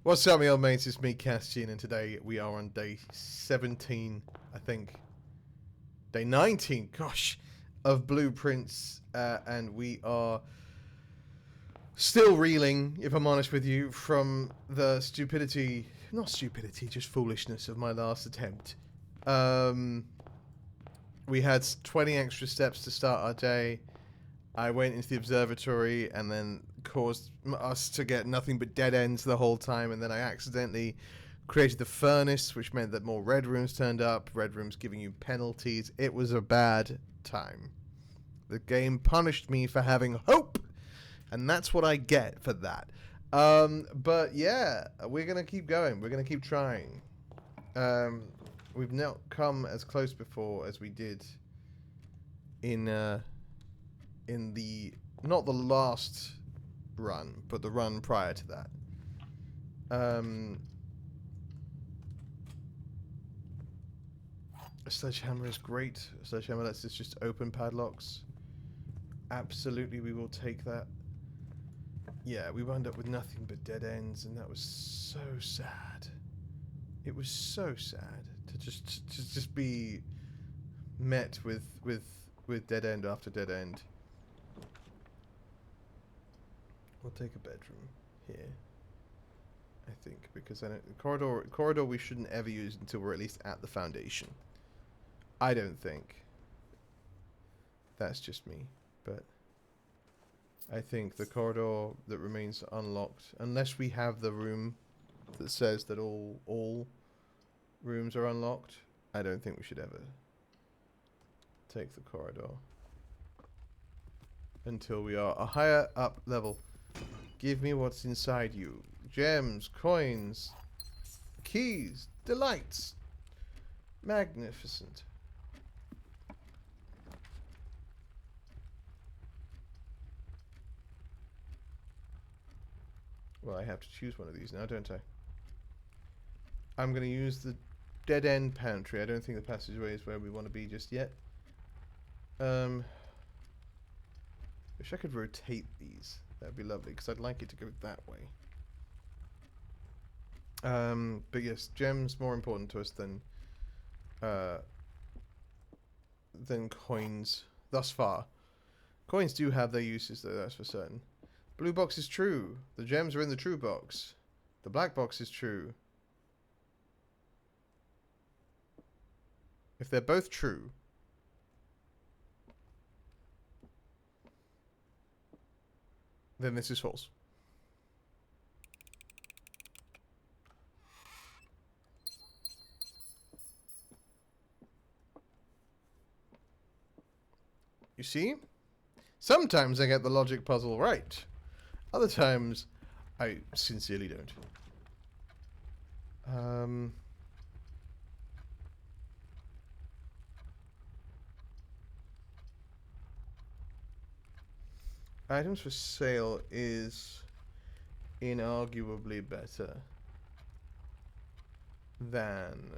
What's up, my old mates? It's me, Kastian, and today we are on day 17, I think. Day 19, gosh, of Blueprints, and we are still reeling, if I'm honest with you, from the not stupidity, just foolishness of my last attempt. We had 20 extra steps to start our day. I went into the observatory and then caused us to get nothing but dead ends the whole time, and then I accidentally created the furnace, which meant that more red rooms turned up, red rooms giving you penalties. It was a bad time. The game punished me for having hope, and that's what I get for that. But yeah, we're going to keep going. We're going to keep trying. We've not come as close before as we did in the, not the last run, but the run prior to that. A sledgehammer is great. A sledgehammer lets us just open padlocks. Absolutely, we will take that. Yeah, we wound up with nothing but dead ends, and that was so sad. It was so sad to just be met with dead end after dead end. We'll take a bedroom here, I think, because I don't, corridor we shouldn't ever use until we're at least at the foundation. I don't think. That's just me, but I think the corridor that remains unlocked, unless we have the room that says that all rooms are unlocked, I don't think we should ever take the corridor until we are a higher up level. Give me what's inside you. Gems, coins, keys, delights. Magnificent. Well, I have to choose one of these now, don't I? I'm going to use the dead end pantry. I don't think the passageway is where we want to be just yet. Wish I could rotate these. That'd be lovely, because I'd like it to go that way. But yes, gems more important to us than coins thus far. Coins do have their uses, though, that's for certain. Blue box is true. The gems are in the true box. The black box is true. If they're both true, then this is false. You see? Sometimes I get the logic puzzle right. Other times, I sincerely don't. Items for sale is inarguably better than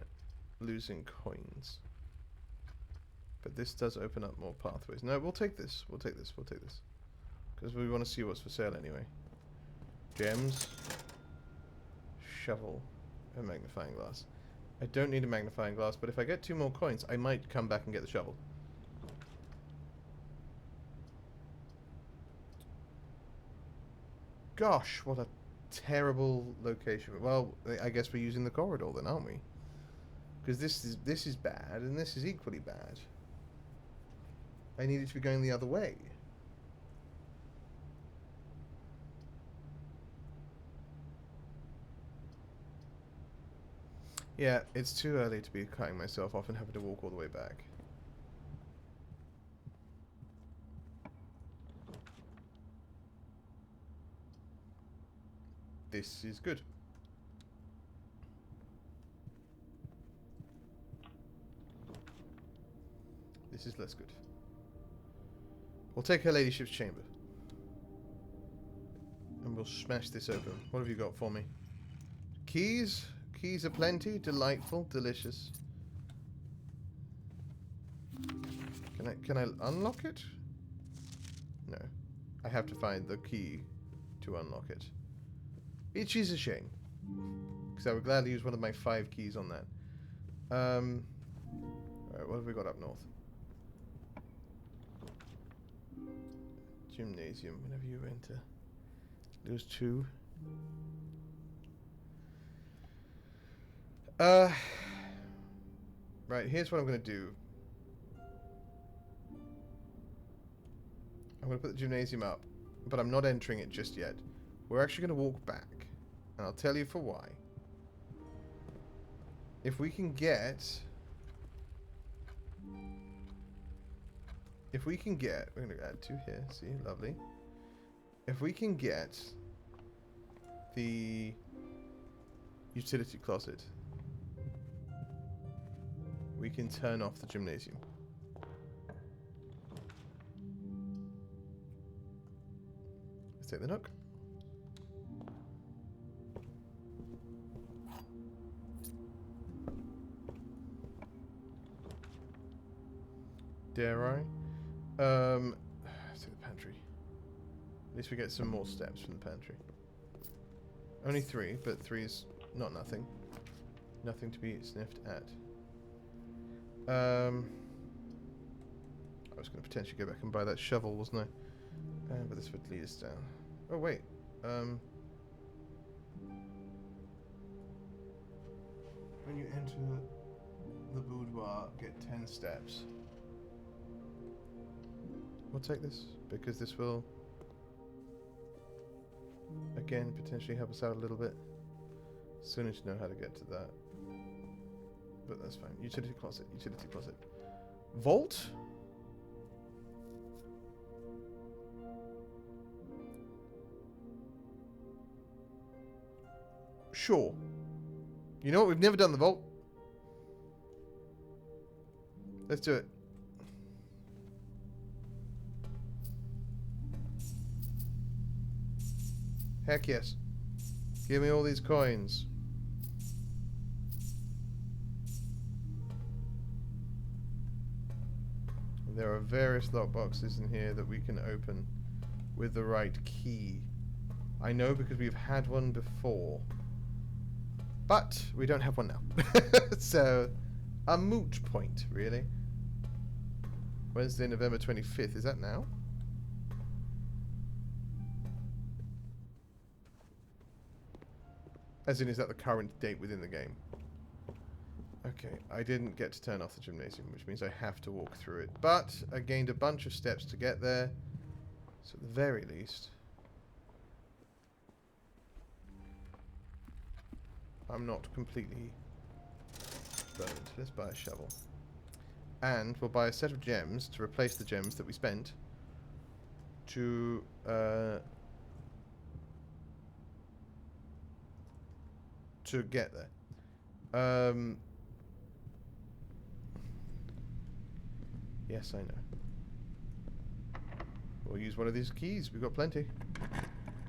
losing coins. But this does open up more pathways. No, we'll take this. We'll take this. We'll take this. Because we want to see what's for sale anyway. Gems. Shovel. And magnifying glass. I don't need a magnifying glass, but if I get 2 more coins, I might come back and get the shovel. Gosh, what a terrible location. Well, I guess we're using the corridor then, aren't we? Because this is bad, and this is equally bad. I need it to be going the other way. Yeah, it's too early to be cutting myself off and having to walk all the way back. This is good. This is less good. We'll take her ladyship's chamber. And we'll smash this open. What have you got for me? Keys? Keys aplenty. Delightful. Delicious. Can I unlock it? No. I have to find the key to unlock it. Which is a shame. Because I would gladly use one of my 5 keys on that. Alright, what have we got up north? Gymnasium, whenever you enter. Lose 2. Right, here's what I'm going to do. I'm going to put the gymnasium up, but I'm not entering it just yet. We're actually going to walk back, and I'll tell you for why. If we can get... we're going to add 2 here, see, lovely. If we can get the utility closet, we can turn off the gymnasium. Let's take the nook. Dare I? Let's take the pantry. At least we get some more steps from the pantry. Only 3, but 3 is not nothing. Nothing to be sniffed at. I was going to potentially go back and buy that shovel, wasn't I? But this would lead us down. Oh, wait. When you enter the boudoir, get 10 steps. We'll take this, because this will, again, potentially help us out a little bit. Still need to know how to get to that. But that's fine. Utility closet, utility closet. Vault? Sure. You know what? We've never done the vault. Let's do it. Heck yes. Give me all these coins. There are various lockboxes in here that we can open with the right key. I know because we've had one before. But we don't have one now. So, a moot point, really. Wednesday, November 25th. Is that now? As in, is that the current date within the game? Okay, I didn't get to turn off the gymnasium, which means I have to walk through it. But I gained a bunch of steps to get there. So at the very least, I'm not completely burned. Let's buy a shovel. And we'll buy a set of gems to replace the gems that we spent to get there. Yes, I know. We'll use one of these keys. We've got plenty.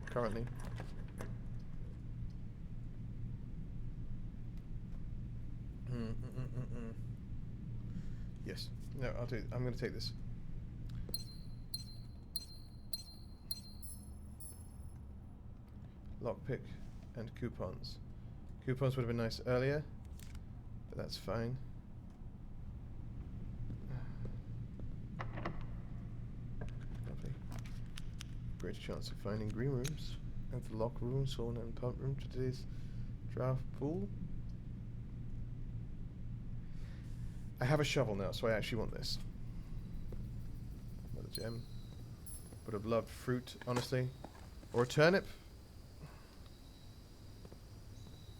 Currently. Yes. No, I'll do it. I'm going to take this. Lockpick and coupons. Coupons would have been nice earlier, but that's fine. Lovely. Great chance of finding green rooms. And the lock room, sauna and pump room to today's draft pool. I have a shovel now, so I actually want this. Another gem. Would have loved fruit, honestly. Or a turnip.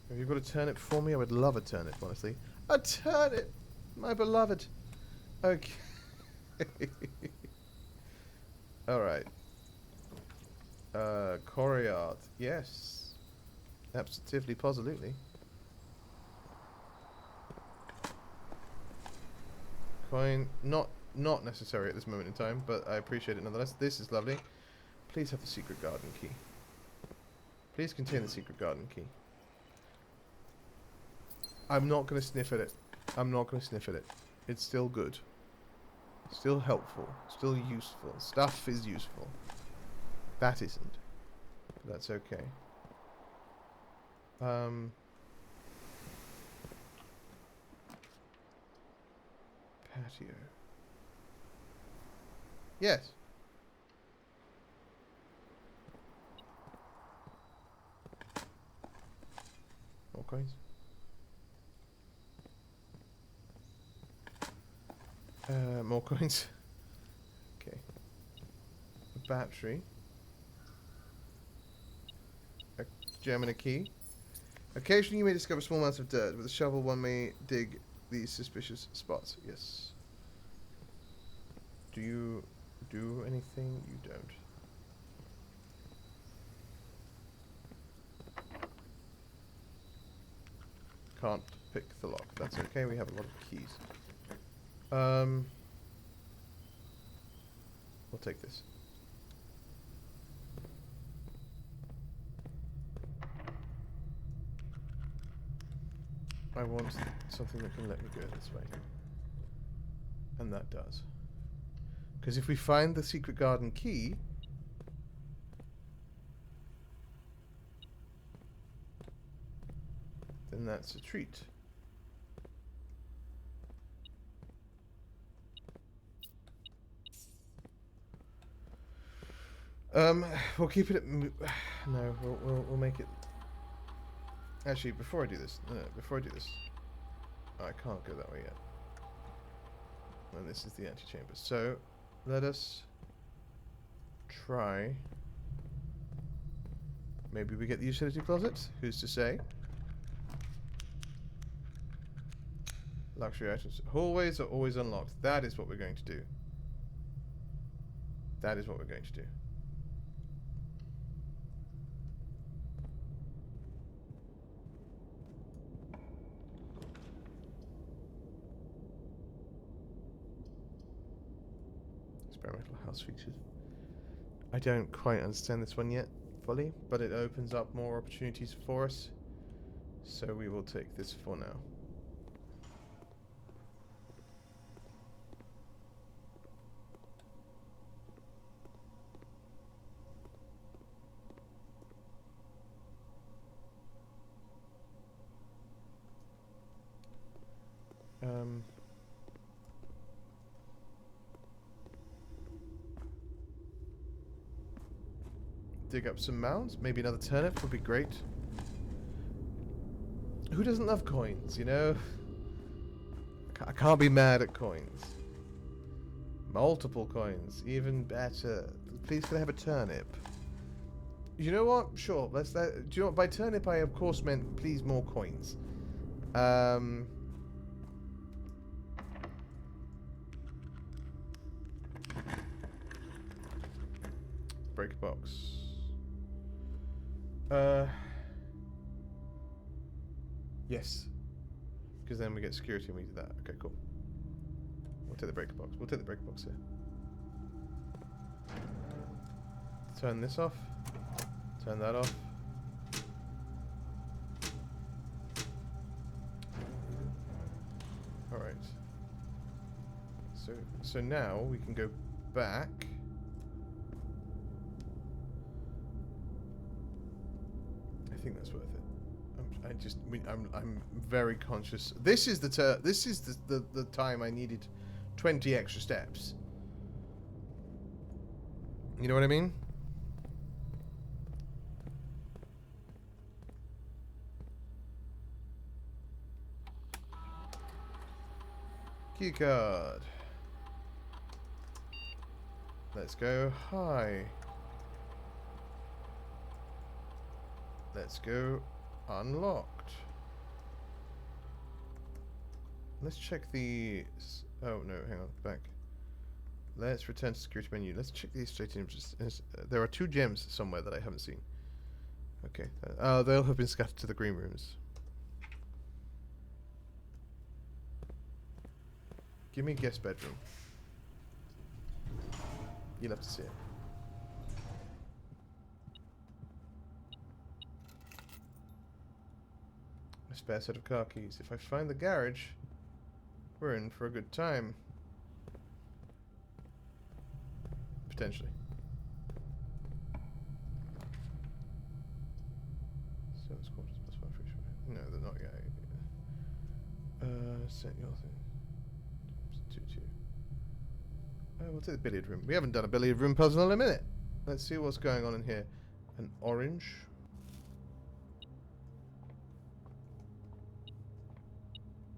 Have you got a turnip for me? I would love a turnip, honestly. A turnip! My beloved. Okay. Alright. Coriard. Yes. Absolutely, positively. Coin. Not necessary at this moment in time, but I appreciate it nonetheless. This is lovely. Please have the secret garden key. Please contain the secret garden key. I'm not going to sniff at it. I'm not going to sniff at it. It's still good. Still helpful. Still useful. Stuff is useful. That isn't. But that's okay. Patio. Yes. More coins. More coins. Okay. A battery. A gem and a key. Occasionally you may discover small amounts of dirt. With a shovel one may dig these suspicious spots. Yes. Do you do anything? You don't. Can't pick the lock. That's okay, we have a lot of keys. We'll take this. I want something that can let me go this way. And that does. Because if we find the secret garden key... then that's a treat. We'll keep it at... no, we'll make it... Actually, before I do this... No, before I do this... Oh, I can't go that way yet. And this is the antechamber. So, let us... try... Maybe we get the utility closet? Who's to say? Luxury items. Hallways are always unlocked. That is what we're going to do. That is what we're going to do. Experimental house features. I don't quite understand this one yet fully, but it opens up more opportunities for us. So we will take this for now. Dig up some mounds. Maybe another turnip would be great. Who doesn't love coins, you know? I can't be mad at coins. Multiple coins, even better. Please can I have a turnip? You know what? Sure, let's... do you know what? By turnip I of course meant please more coins. Break a box. Yes. Because then we get security and we do that. Okay, cool. We'll take the breaker box. We'll take the breaker box here. Turn this off. Turn that off. Alright. So now we can go back. I think that's worth it. I'm very conscious. This is the time I needed 20 extra steps. You know what I mean? Keycard. Let's go high. Let's go unlocked. Let's check the... oh no, hang on, back. Let's return to security menu. Let's check these straight images. There are 2 gems somewhere that I haven't seen. Okay. They'll have been scattered to the green rooms. Give me a guest bedroom. You'll have to see it. A spare set of car keys. If I find the garage, we're in for a good time. Potentially. Service quarters, +1 No, they're not yet. Set your thing. 2-2. We'll take the billiard room. We haven't done a billiard room puzzle in a minute. Let's see what's going on in here. An orange.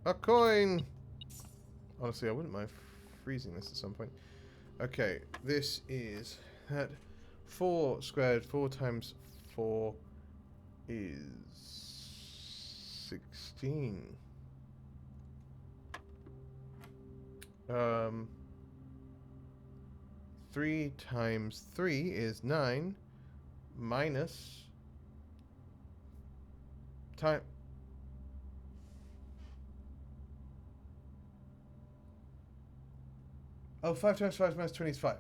A coin! Honestly, I wouldn't mind freezing this at some point. Okay, this is that 4 squared. 4 times 4 is 16. 3 times 3 is 9 minus time. Oh, 5 times 5 minus 20 is 5.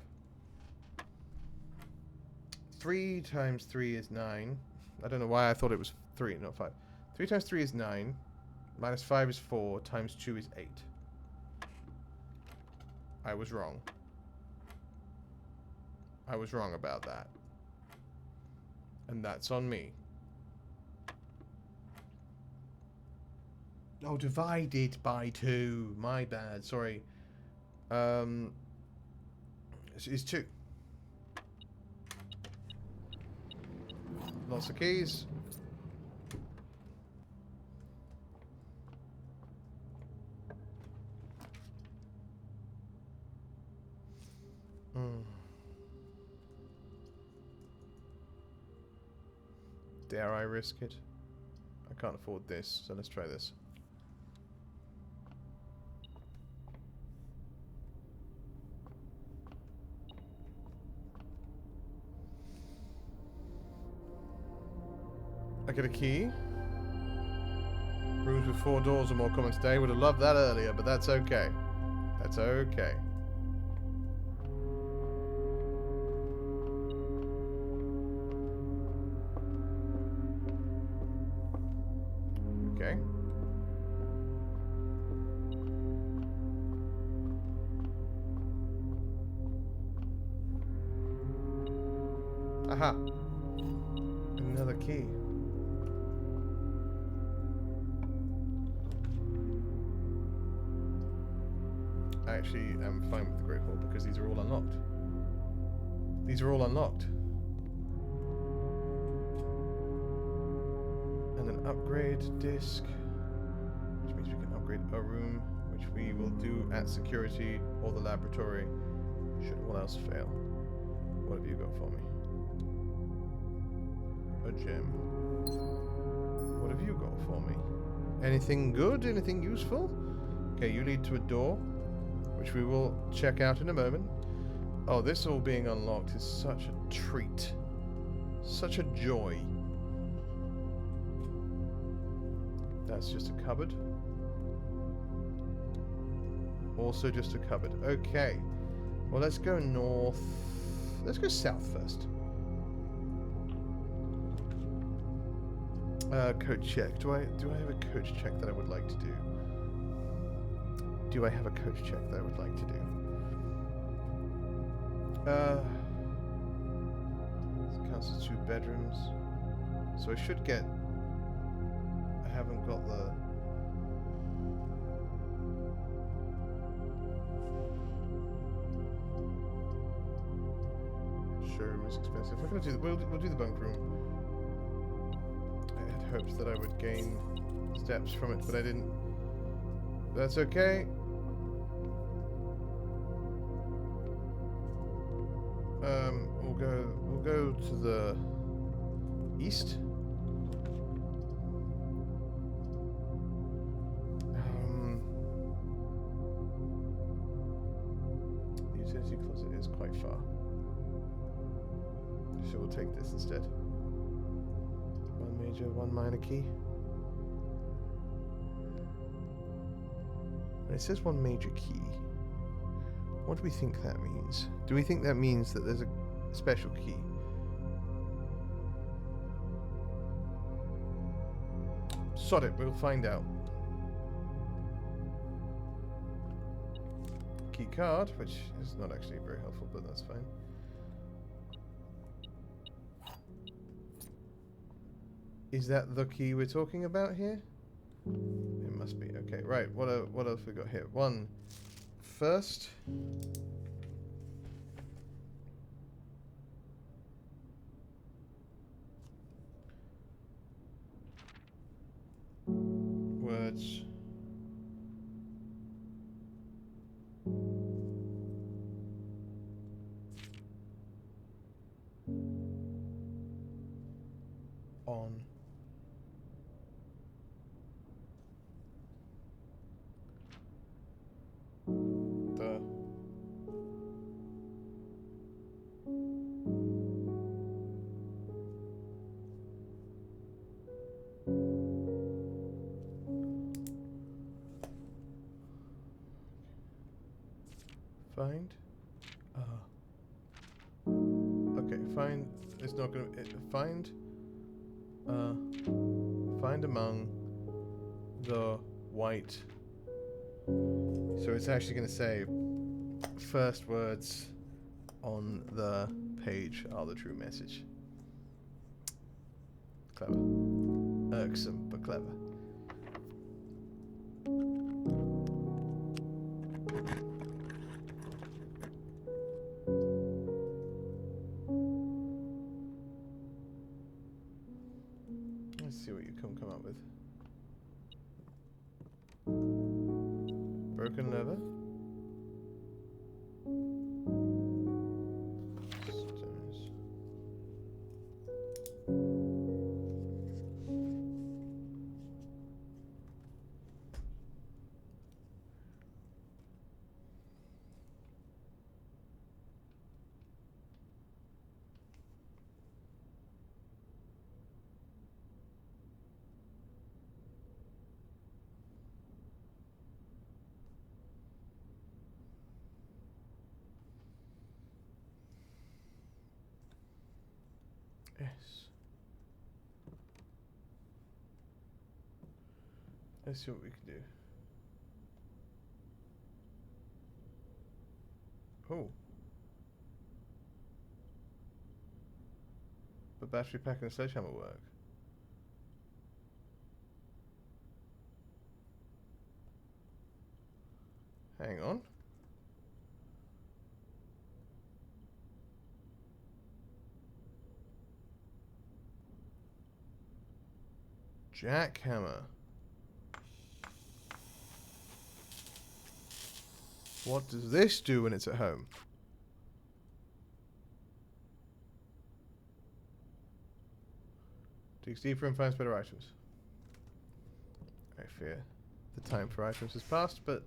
3 times 3 is 9. I don't know why I thought it was 3, not 5. 3 times 3 is 9. Minus 5 is 4. Times 2 is 8. I was wrong. I was wrong about that. And that's on me. Oh, divided by 2. My bad. Sorry. It's 2. Lots of keys. Dare I risk it? I can't afford this, so let's try this. I get a key. Rooms with 4 doors are more common today. Would have loved that earlier, but that's okay. That's okay. Okay. Aha. Another key. I actually am fine with the Great Hall because these are all unlocked. These are all unlocked. And an upgrade disc, which means we can upgrade a room, which we will do at security or the laboratory, should all else fail. What have you got for me? A gem. What have you got for me? Anything good? Anything useful? Okay, you lead to a door, which we will check out in a moment. Oh, this all being unlocked is such a treat. Such a joy. That's just a cupboard. Also just a cupboard. Okay. Well, let's go north. Let's go south first. Coach check. Do I have a coach check that I would like to do? Do I have a coach check that I would like to do? This counts as 2 bedrooms. So I should get... I haven't got the... Showroom is expensive. We're gonna do we'll do the bunk room. I had hoped that I would gain steps from it, but I didn't. That's okay. We'll go to the east. The utility closet is quite far. So we'll take this instead. 1 major, 1 minor key. When it says 1 major key, what do we think that means? Do we think that means that there's a special key? Sod it, we'll find out. Key card, which is not actually very helpful, but that's fine. Is that the key we're talking about here? It must be. Okay, right. What else we got here? One. First. Words. On. The. Find. Okay, find. It's not gonna. Find. Find among the white. So it's actually gonna say first words on the page are the true message. Clever. Irksome, but clever. Let's see what you come up with. Broken leather. Stones. Yes. Let's see what we can do. Oh. But battery pack and sledgehammer work. Hang on. Jackhammer. What does this do when it's at home? Digs deeper and finds better items. I fear the time for items has passed, but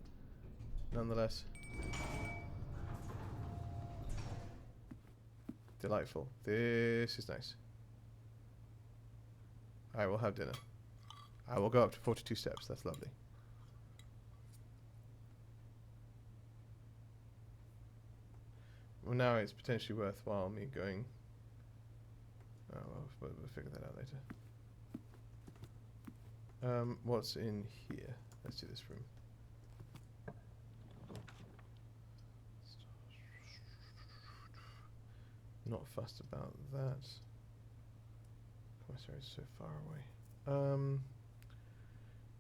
nonetheless. Delightful. This is nice. I will have dinner. I will go up to 42 steps. That's lovely. Well, now it's potentially worthwhile me going. Oh, we'll figure that out later. What's in here? Let's do this room. Not fussed about that. Commissary is so far away.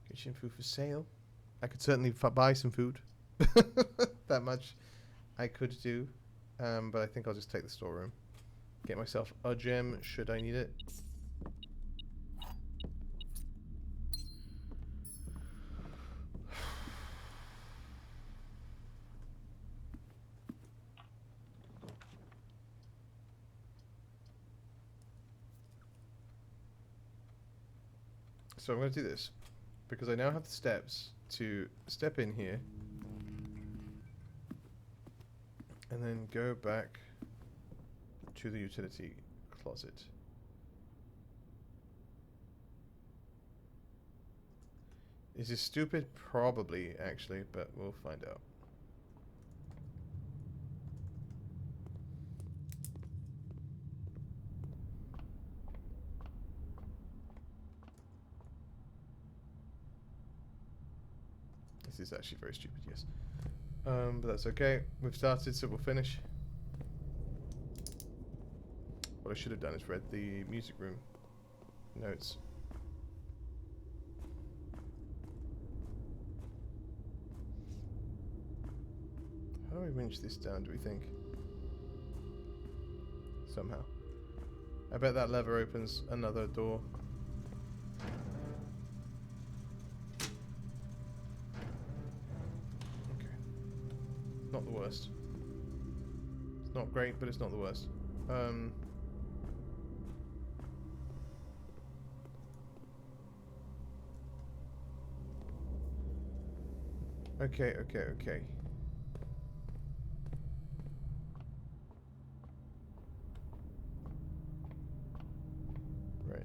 Kitchen food for sale. I could certainly buy some food. That much I could do. But I think I'll just take the storeroom. Get myself a gem should I need it. So I'm going to do this because I now have the steps to step in here and then go back to the utility closet. Is this stupid? Probably, actually, but we'll find out. This is actually very stupid, yes. But that's okay. We've started, so we'll finish. What I should have done is read the music room notes. we winch this down, do we think? Somehow. I bet that lever opens another door. Okay. Not the worst. It's not great, but it's not the worst. Okay. Right.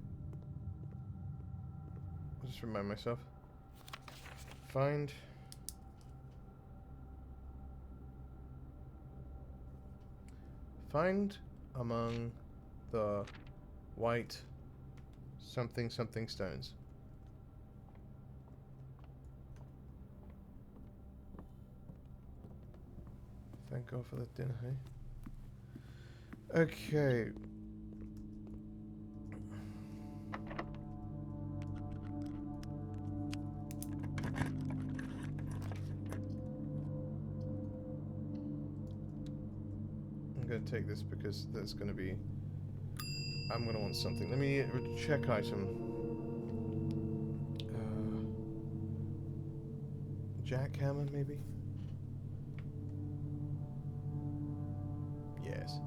I'll just remind myself. Find among the white something stones. Thank God for that dinner, hey? Okay. I'm going to take this because that's going to be... I'm going to want something. Let me check item. Jackhammer, maybe? Yes.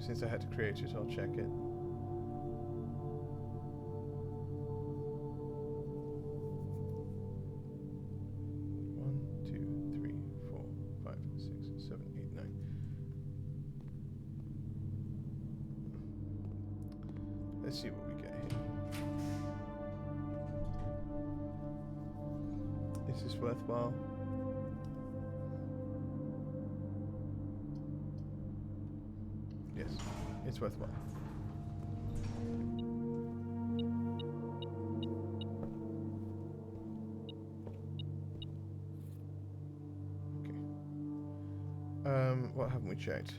Since I had to create it, I'll check it. One, two, three, 4, 5, 6, 7, 8, 9. Let's see what we get here. Is this worthwhile? Yes, it's worthwhile. Okay. What haven't we checked?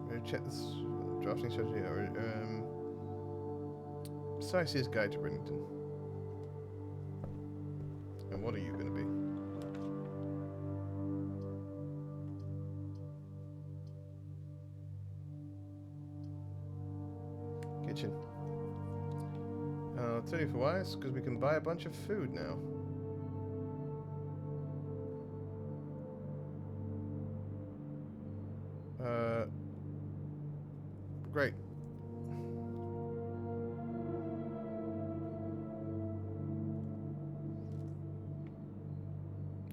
We'll check this drafting strategy. Sightseer's Guide to Bridlington. And what are you going to be? Kitchen. I'll tell you for why. It's because we can buy a bunch of food now. Great.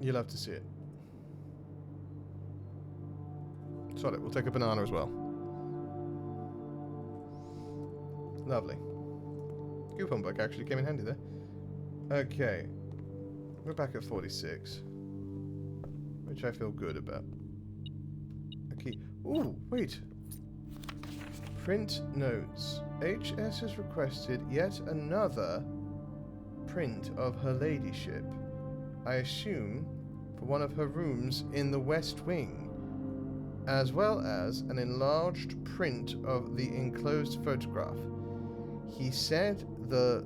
You'll have to see it. Solid. We'll take a banana as well. Lovely. Coupon book actually came in handy there. Okay. We're back at 46. Which I feel good about. Okay. Ooh, wait. Print notes. HS has requested yet another print of her ladyship. I assume for one of her rooms in the West Wing, as well as an enlarged print of the enclosed photograph. He said the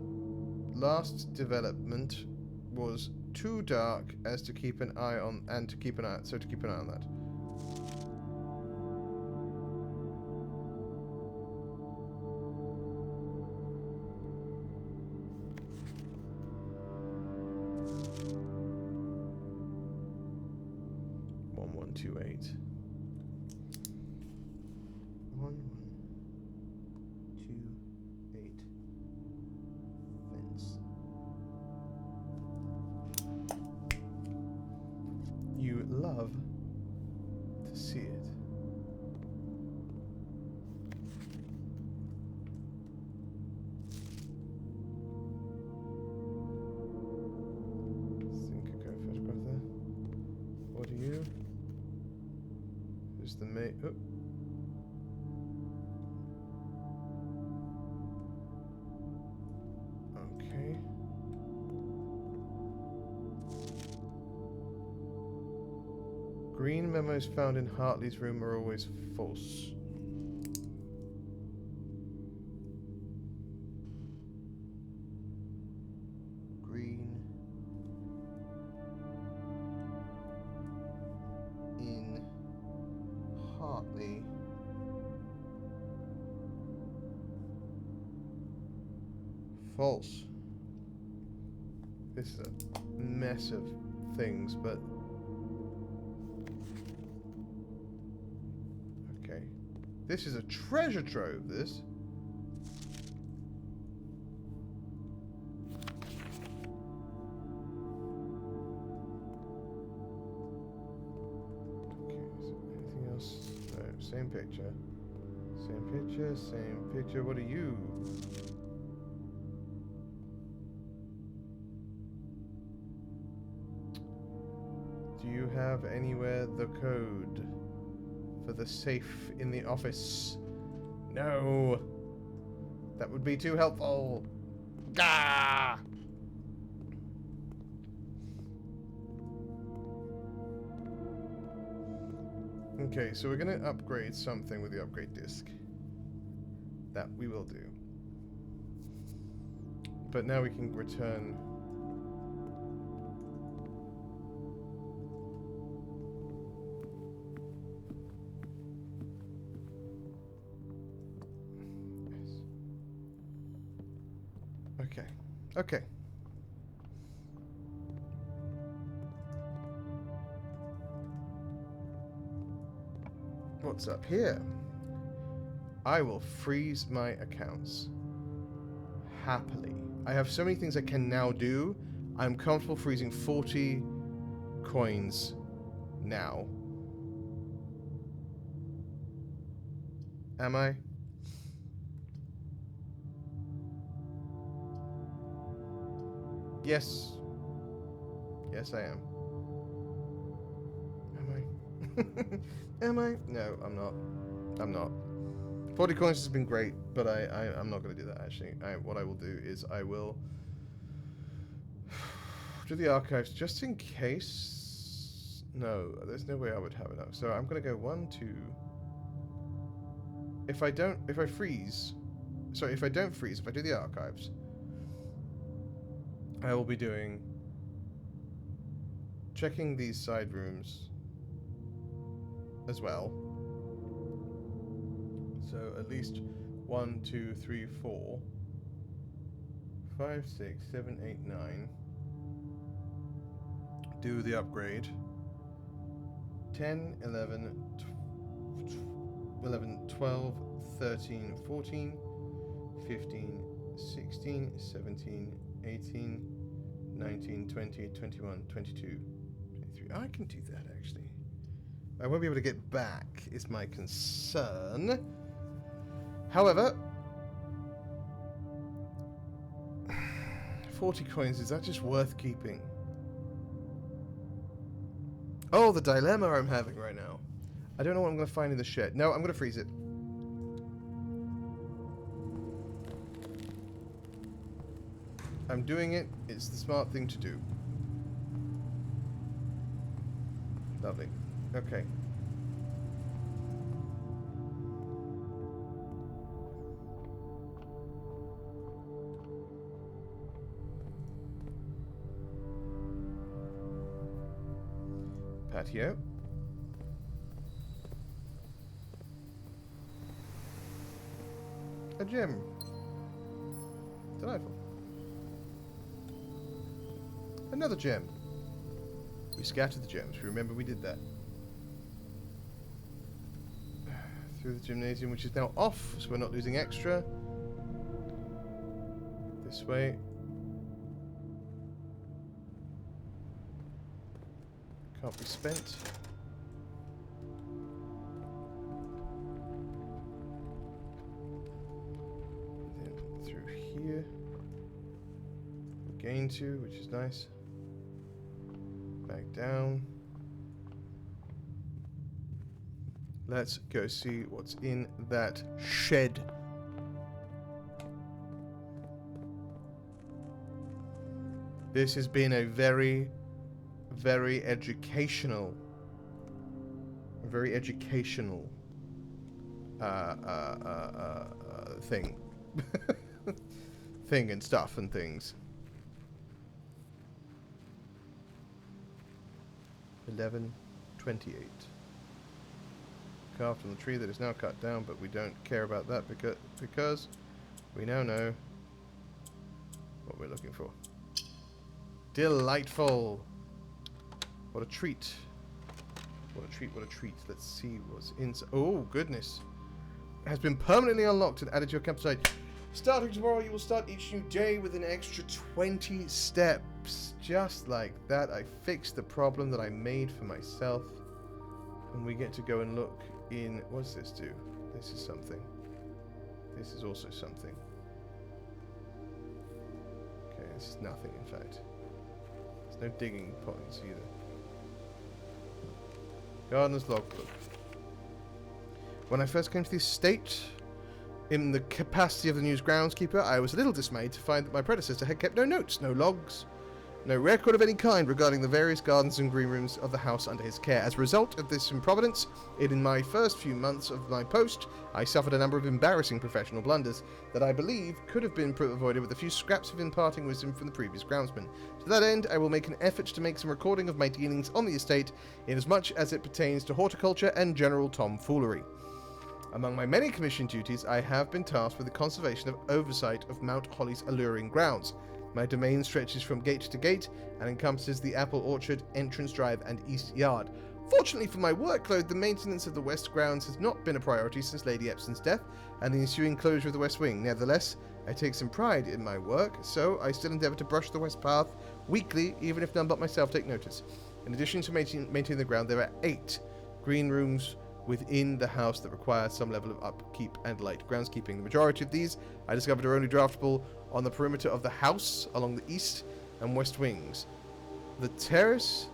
last development was too dark as to keep an eye on, and to keep an eye on that. Two eight. 1128 fence. You love to see it. Think I got a photograph there. What are you? Who's the mate? Oh. Okay. Green memos found in Hartley's room are always false. Green false. This is a mess of things, but... Okay. This is a treasure trove, this. Okay, is there anything else? No, same picture. Same picture, same picture. What are you? Do you have anywhere the code for the safe in the office? No! That would be too helpful! Gah! Okay, so we're gonna upgrade something with the upgrade disc. That we will do. But now we can return... Yes. Okay. Okay. What's up here? I will freeze my accounts. Happily. I have so many things I can now do. I'm comfortable freezing 40 coins now. Am I? Yes. Yes, I am. Am I? Am I? No, I'm not. I'm not. 40 coins has been great, but I'm not going to do that, actually. What I will do is I will do the archives just in case. No, there's no way I would have enough. So I'm going to go 1, 2. If I don't freeze, sorry, if I don't freeze, if I do the archives, I will be checking these side rooms as well. So at least 1, 2, 3, 4, 5, 6, 7, 8, 9. Do the upgrade. 10, 11, 12, 13, 14, 15, 16, 17, 18, 19, 20, 21, 22, 23. I can do that, actually. I won't be able to get back, is my concern. However, 40 coins, is that just worth keeping? Oh, the dilemma I'm having right now. I don't know what I'm going to find in the shed. No, I'm going to freeze it. I'm doing it. It's the smart thing to do. Lovely. Okay. Patio. A gem. Delightful. Another gem. We scattered the gems. We remember we did that. Through the gymnasium, which is now off, so we're not losing extra. This way. Can't be spent. Then through here. Gain 2, which is nice. Back down. Let's go see what's in that shed. This has been a very, very educational thing. Thing and stuff and things. 11:28. Carved on the tree that is now cut down, but we don't care about that because we now know what we're looking for. Delightful. What a treat. What a treat, what a treat. Let's see what's inside. Oh, goodness. Has been permanently unlocked and added to your campsite. Starting tomorrow, you will start each new day with an extra 20 steps. Just like that, I fixed the problem that I made for myself. And we get to go and look in... What does this do? This is something. This is also something. Okay, this is nothing, in fact. There's no digging points either. Gardener's logbook. When I first came to the estate, in the capacity of the news groundskeeper, I was a little dismayed to find that my predecessor had kept no notes, no logs, no record of any kind regarding the various gardens and green rooms of the house under his care. As a result of this improvidence, in my first few months of my post, I suffered a number of embarrassing professional blunders that I believe could have been avoided with a few scraps of imparting wisdom from the previous groundsman. To that end, I will make an effort to make some recording of my dealings on the estate, inasmuch as it pertains to horticulture and general tomfoolery. Among my many commissioned duties, I have been tasked with the conservation of oversight of Mount Holly's alluring grounds. My domain stretches from gate to gate and encompasses the apple orchard, entrance drive, and east yard. Fortunately for my workload, the maintenance of the west grounds has not been a priority since Lady Epson's death and the ensuing closure of the west wing. Nevertheless, I take some pride in my work, so I still endeavour to brush the west path weekly, even if none but myself take notice. In addition to maintaining the ground, there are 8 green rooms within the house that require some level of upkeep and light groundskeeping. The majority of these I discovered are only draftable on the perimeter of the house along the east and west wings. The terrace,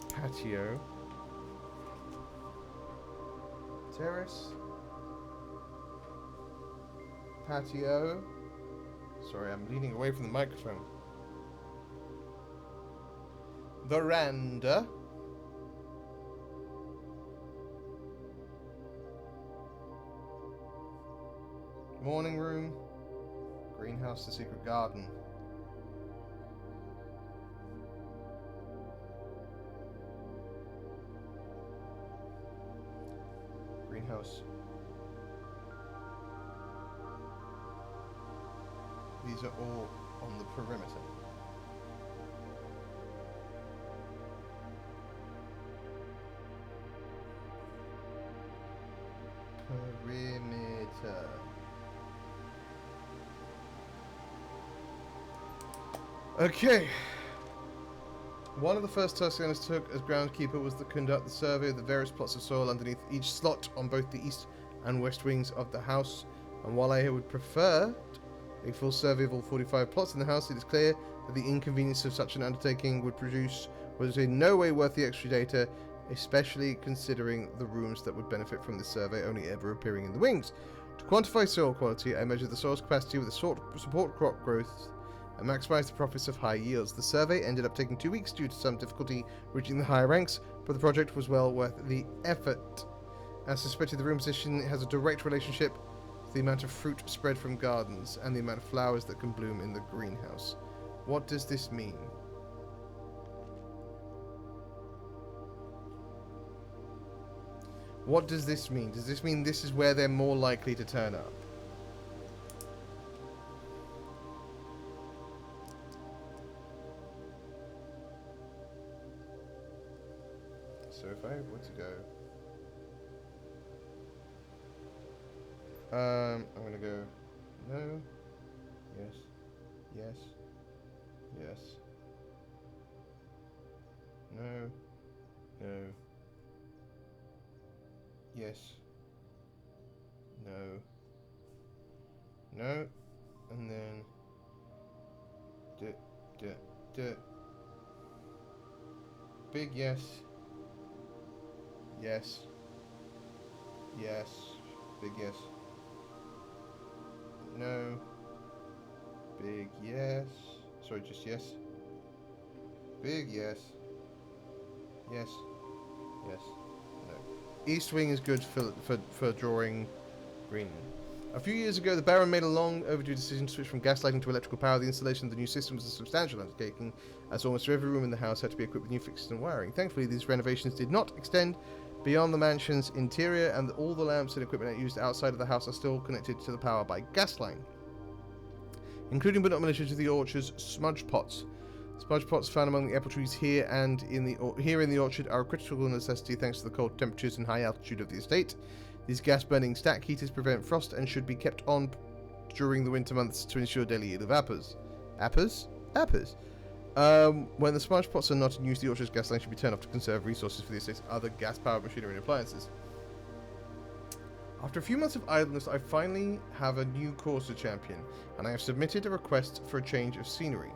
patio, sorry, I'm leaning away from the microphone. Veranda, morning room, greenhouse, the secret garden. Greenhouse. These are all on the perimeter. Perimeter. Okay. One of the first tasks I took as groundskeeper was to conduct the survey of the various plots of soil underneath each slot on both the east and west wings of the house. And while I would prefer a full survey of all 45 plots in the house, it is clear that the inconvenience of such an undertaking was in no way worth the extra data, especially considering the rooms that would benefit from this survey only ever appearing in the wings. To quantify soil quality, I measured the soil's capacity with the support crop growth and maximize the profits of high yields. The survey ended up taking 2 weeks due to some difficulty reaching the higher ranks, but the project was well worth the effort. As suspected, the room position has a direct relationship to the amount of fruit spread from gardens and the amount of flowers that can bloom in the greenhouse. What does this mean? What does this mean? Does this mean this is where they're more likely to turn up? So if I were to go, I'm gonna go no, yes, yes, yes, no, no, yes, no, no, and then big yes. Yes. Yes. Big yes. No. Big yes. Sorry, just yes. Big yes. Yes. Yes. No. East wing is good for drawing green. A few years ago, the Baron made a long overdue decision to switch from gas lighting to electrical power. The installation of the new system was a substantial undertaking, as almost every room in the house had to be equipped with new fixtures and wiring. Thankfully, these renovations did not extend beyond the mansion's interior, and all the lamps and equipment used outside of the house are still connected to the power by gas line. including but not limited to the orchard's smudge pots. Smudge pots found among the apple trees here and in the orchard are a critical necessity thanks to the cold temperatures and high altitude of the estate. These gas-burning stack heaters prevent frost and should be kept on during the winter months to ensure daily yield of apples. Apples? Apples. When the smudge pots are not in use, the orchard's gas line should be turned off to conserve resources for the estate's other gas-powered machinery and appliances. After a few months of idleness, I finally have a new cause to champion, and I have submitted a request for a change of scenery.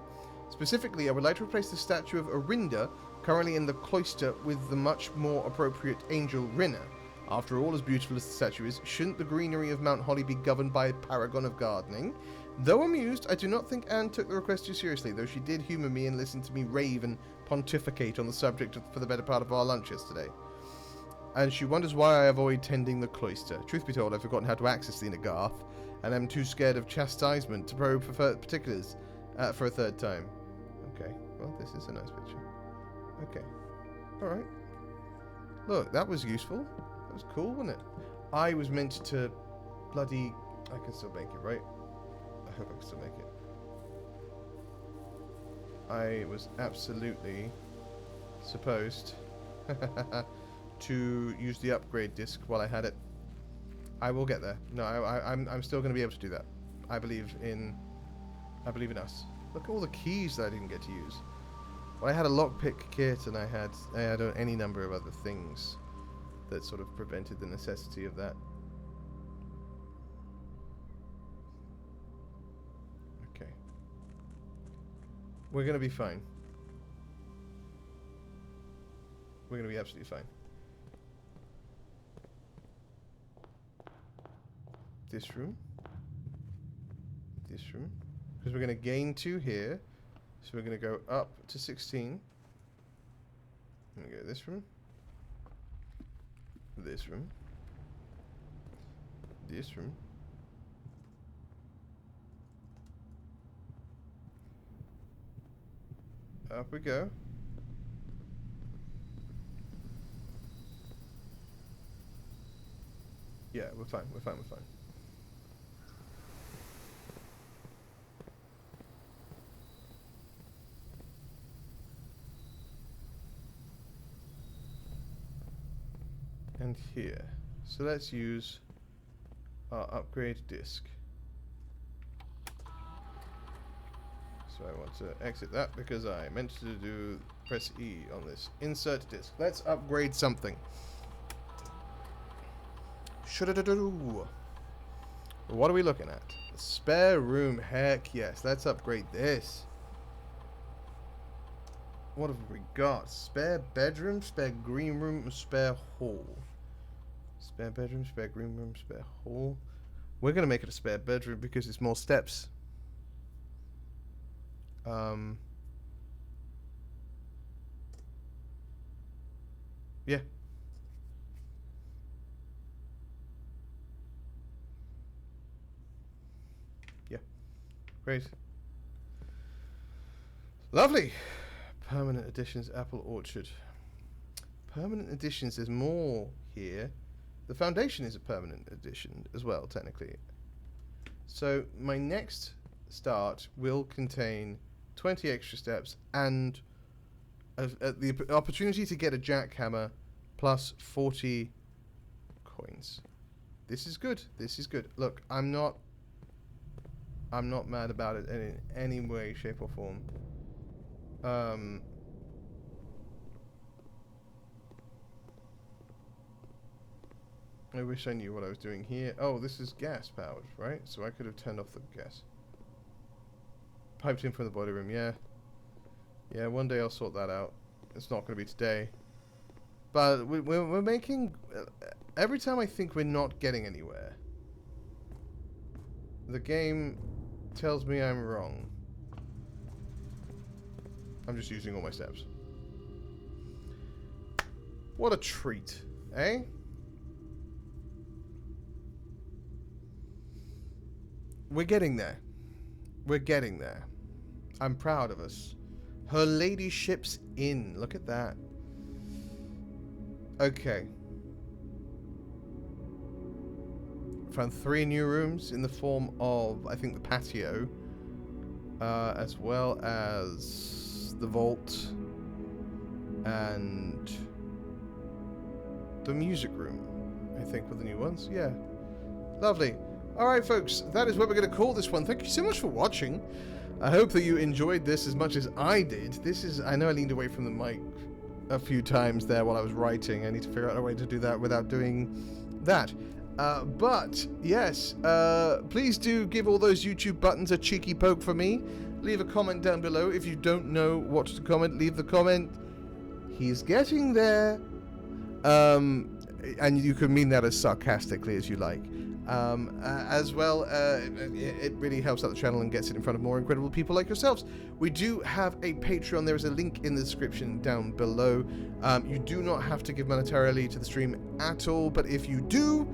Specifically, I would like to replace the statue of Orinda, currently in the cloister, with the much more appropriate angel Rinna. After all, as beautiful as the statue is, shouldn't the greenery of Mount Holly be governed by a paragon of gardening? Though amused, I do not think Anne took the request too seriously, though she did humour me and listen to me rave and pontificate on the subject for the better part of our lunch yesterday. And she wonders why I avoid tending the cloister. Truth be told, I've forgotten how to access the inner garth, and I'm too scared of chastisement to probe for particulars for a third time. Okay, well, this is a nice picture. Okay, alright. Look, that was useful. That was cool, wasn't it? I was meant to bloody... I can still make it, right? I hope I can still make it. I was absolutely supposed to use the upgrade disc while I had it. I will get there. No, I'm still going to be able to do that. I believe in us. Look at all the keys that I didn't get to use. Well, I had a lockpick kit and I had any number of other things that sort of prevented the necessity of that. Okay. We're going to be fine. We're going to be absolutely fine. This room. This room. Because we're going to gain 2 here. So we're going to go up to 16. I'm going to go this room. This room. This room. Up we go. Yeah, we're fine, we're fine, we're fine. And here. So let's use our upgrade disc. So I want to exit that because I meant to press E on this. Insert disc. Let's upgrade something. Should-a-do-do-do. What are we looking at? Spare room. Heck yes. Let's upgrade this. What have we got? Spare bedroom, spare green room, spare hall. Spare bedroom, spare green room, spare hall. We're going to make it a spare bedroom because it's more steps. Yeah. Yeah. Great. Lovely. Permanent additions, apple orchard. Permanent additions, there's more here. The foundation is a permanent addition as well, technically. So my next start will contain 20 extra steps and the opportunity to get a jackhammer plus 40 coins. This is good. This is good. Look, I'm not mad about it in any way, shape, or form. I wish I knew what I was doing here. Oh, this is gas powered, right? So I could have turned off the gas. Piped in from the boiler room, yeah. Yeah, one day I'll sort that out. It's not going to be today. But we're making... every time I think we're not getting anywhere, the game tells me I'm wrong. I'm just using all my steps. What a treat, eh? We're getting there. We're getting there. I'm proud of us. Her ladyship's in. Look at that. Okay. Found 3 new rooms in the form of, I think, the patio. as well as the vault and the music room, I think, were the new ones. Yeah. Lovely. Alright, folks, that is what we're going to call this one. Thank you so much for watching. I hope that you enjoyed this as much as I did. I know I leaned away from the mic a few times there while I was writing. I need to figure out a way to do that without doing that. But, yes, please do give all those YouTube buttons a cheeky poke for me. Leave a comment down below. If you don't know what to comment, leave the comment. He's getting there. And you can mean that as sarcastically as you like. As well, it really helps out the channel and gets it in front of more incredible people like yourselves. We do have a Patreon. There is a link in the description down below. You do not have to give monetarily to the stream at all, but if you do,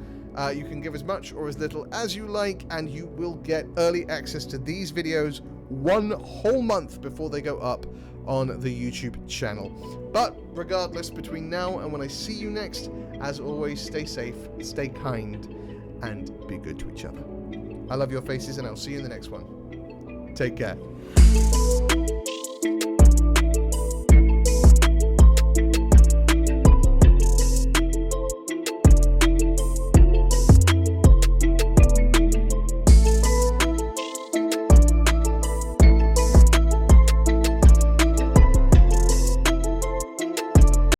you can give as much or as little as you like, and you will get early access to these videos 1 whole month before they go up on the YouTube channel. But regardless, between now and when I see you next, as always, stay safe, stay kind, and be good to each other. I love your faces, and I'll see you in the next one. Take care.